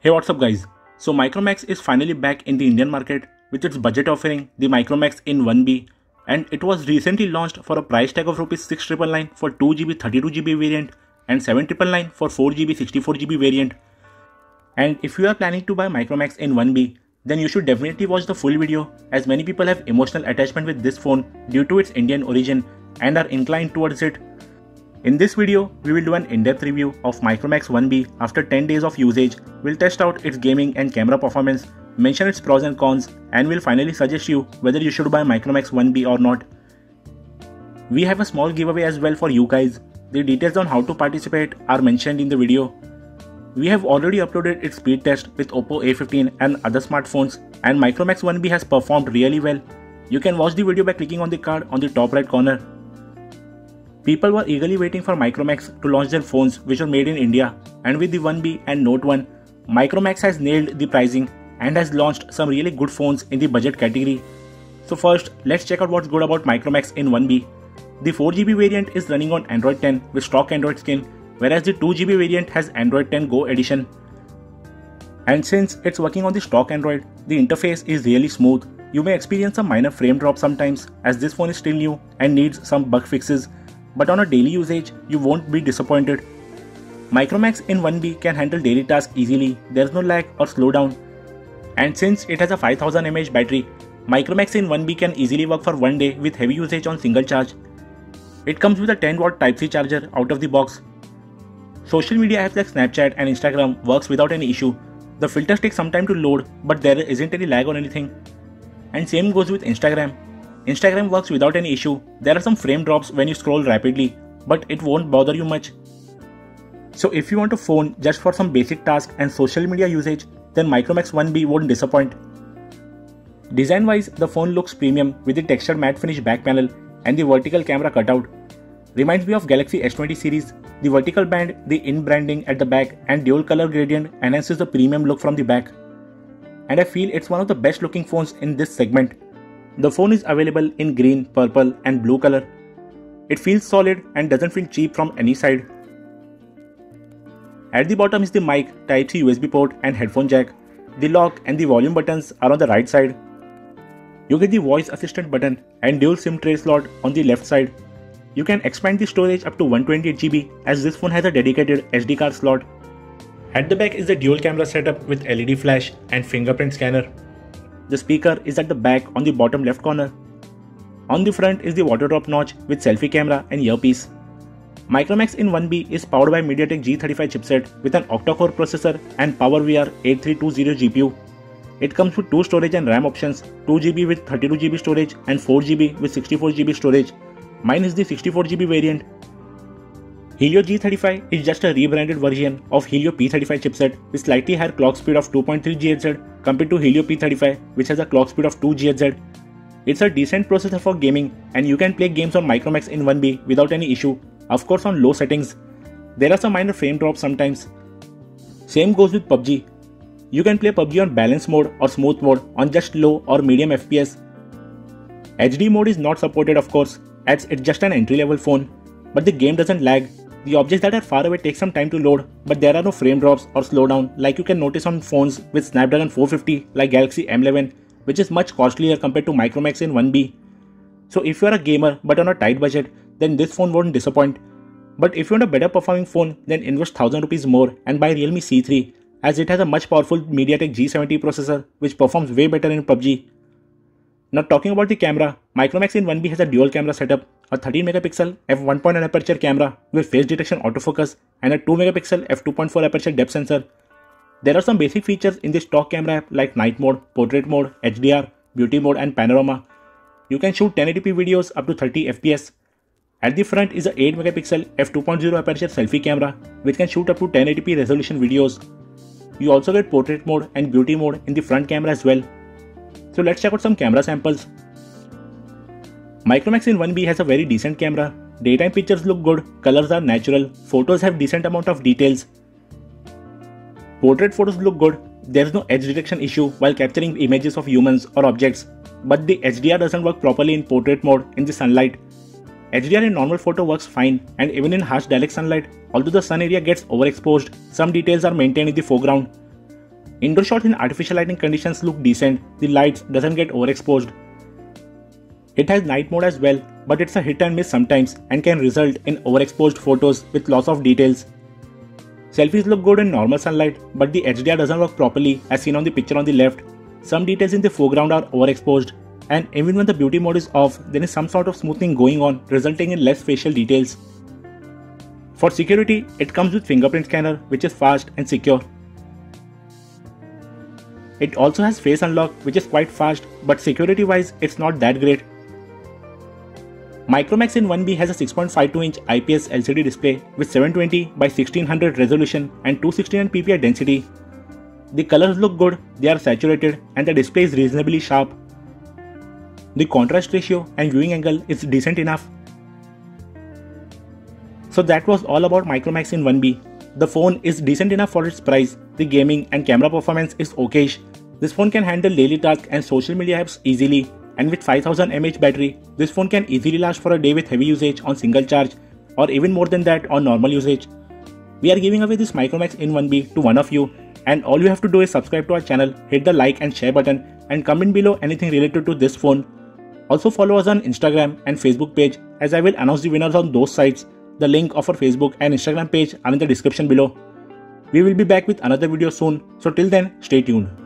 Hey, what's up guys? So Micromax is finally back in the Indian market with its budget offering, the Micromax in 1B, and it was recently launched for a price tag of Rs 6,999 for 2GB 32GB variant and 7,999 for 4GB 64GB variant. And if you are planning to buy Micromax in 1B, then you should definitely watch the full video, as many people have emotional attachment with this phone due to its Indian origin and are inclined towards it. In this video, we will do an in-depth review of Micromax 1B after 10 days of usage. We'll test out its gaming and camera performance, mention its pros and cons, and we'll finally suggest you whether you should buy Micromax 1B or not. We have a small giveaway as well for you guys. The details on how to participate are mentioned in the video. We have already uploaded its speed test with Oppo A15 and other smartphones, and Micromax 1B has performed really well. You can watch the video by clicking on the card on the top right corner. People were eagerly waiting for Micromax to launch their phones which were made in India, and with the 1B and Note 1, Micromax has nailed the pricing and has launched some really good phones in the budget category. So first, let's check out what's good about Micromax in 1B. The 4GB variant is running on Android 10 with stock Android skin, whereas the 2GB variant has Android 10 Go edition. And since it's working on the stock Android, the interface is really smooth. You may experience some minor frame drop sometimes, as this phone is still new and needs some bug fixes. But on a daily usage, you won't be disappointed. Micromax in 1B can handle daily tasks easily, there's no lag or slowdown. And since it has a 5000 mAh battery, Micromax in 1B can easily work for one day with heavy usage on single charge. It comes with a 10W Type-C charger out of the box. Social media apps like Snapchat and Instagram works without any issue. The filters take some time to load, but there isn't any lag or anything. And same goes with Instagram. Instagram works without any issue. There are some frame drops when you scroll rapidly, but it won't bother you much. So if you want a phone just for some basic tasks and social media usage, then Micromax 1B won't disappoint. Design wise, the phone looks premium with the textured matte finish back panel and the vertical camera cutout. Reminds me of Galaxy S20 series. The vertical band, the in-branding at the back and dual color gradient enhances the premium look from the back. And I feel it's one of the best looking phones in this segment. The phone is available in green, purple and blue color. It feels solid and doesn't feel cheap from any side. At the bottom is the mic, Type-C USB port and headphone jack. The lock and the volume buttons are on the right side. You get the voice assistant button and dual SIM tray slot on the left side. You can expand the storage up to 128GB, as this phone has a dedicated SD card slot. At the back is the dual camera setup with LED flash and fingerprint scanner. The speaker is at the back on the bottom left corner. On the front is the water drop notch with selfie camera and earpiece. Micromax in 1B is powered by MediaTek G35 chipset with an octa-core processor and PowerVR 8320 GPU. It comes with 2 storage and RAM options, 2GB with 32GB storage and 4GB with 64GB storage. Mine is the 64GB variant. Helio G35 is just a rebranded version of Helio P35 chipset with slightly higher clock speed of 2.3 GHz compared to Helio P35, which has a clock speed of 2 GHz. It's a decent processor for gaming, and you can play games on Micromax in 1B without any issue, of course on low settings. There are some minor frame drops sometimes. Same goes with PUBG. You can play PUBG on balance mode or smooth mode on just low or medium FPS. HD mode is not supported of course, as it's just an entry level phone, but the game doesn't lag. The objects that are far away take some time to load, but there are no frame drops or slowdown like you can notice on phones with Snapdragon 450 like Galaxy M11, which is much costlier compared to Micromax in 1B. So if you are a gamer but on a tight budget, then this phone won't disappoint. But if you want a better performing phone, then invest 1000 rupees more and buy Realme C3, as it has a much powerful MediaTek G70 processor which performs way better in PUBG. Now talking about the camera, Micromax in 1B has a dual camera setup, a 13MP f1.9 aperture camera with face detection autofocus and a 2MP f2.4 aperture depth sensor. There are some basic features in the stock camera app like night mode, portrait mode, HDR, beauty mode and panorama. You can shoot 1080p videos up to 30 fps. At the front is a 8MP f2.0 aperture selfie camera which can shoot up to 1080p resolution videos. You also get portrait mode and beauty mode in the front camera as well. So let's check out some camera samples. Micromax in 1B has a very decent camera. Daytime pictures look good, colors are natural, photos have decent amount of details. Portrait photos look good, there is no edge detection issue while capturing images of humans or objects, but the HDR doesn't work properly in portrait mode in the sunlight. HDR in normal photo works fine, and even in harsh direct sunlight, although the sun area gets overexposed, some details are maintained in the foreground. Indoor shots in artificial lighting conditions look decent, the lights doesn't get overexposed. It has night mode as well, but it's a hit and miss sometimes and can result in overexposed photos with loss of details. Selfies look good in normal sunlight, but the HDR doesn't work properly as seen on the picture on the left. Some details in the foreground are overexposed, and even when the beauty mode is off, there is some sort of smoothing going on, resulting in less facial details. For security, it comes with fingerprint scanner, which is fast and secure. It also has face unlock, which is quite fast, but security wise it's not that great. Micromax in 1B has a 6.52-inch IPS LCD display with 720 by 1600 resolution and 269 ppi density. The colors look good, they are saturated, and the display is reasonably sharp. The contrast ratio and viewing angle is decent enough. So that was all about Micromax in 1B. The phone is decent enough for its price, the gaming and camera performance is okayish. This phone can handle daily tasks and social media apps easily, and with 5000 mAh battery, this phone can easily last for a day with heavy usage on single charge, or even more than that on normal usage. We are giving away this Micromax in 1B to one of you, and all you have to do is subscribe to our channel, hit the like and share button, and comment below anything related to this phone. Also follow us on Instagram and Facebook page, as I will announce the winners on those sites. The link of our Facebook and Instagram page are in the description below. We will be back with another video soon, so till then stay tuned.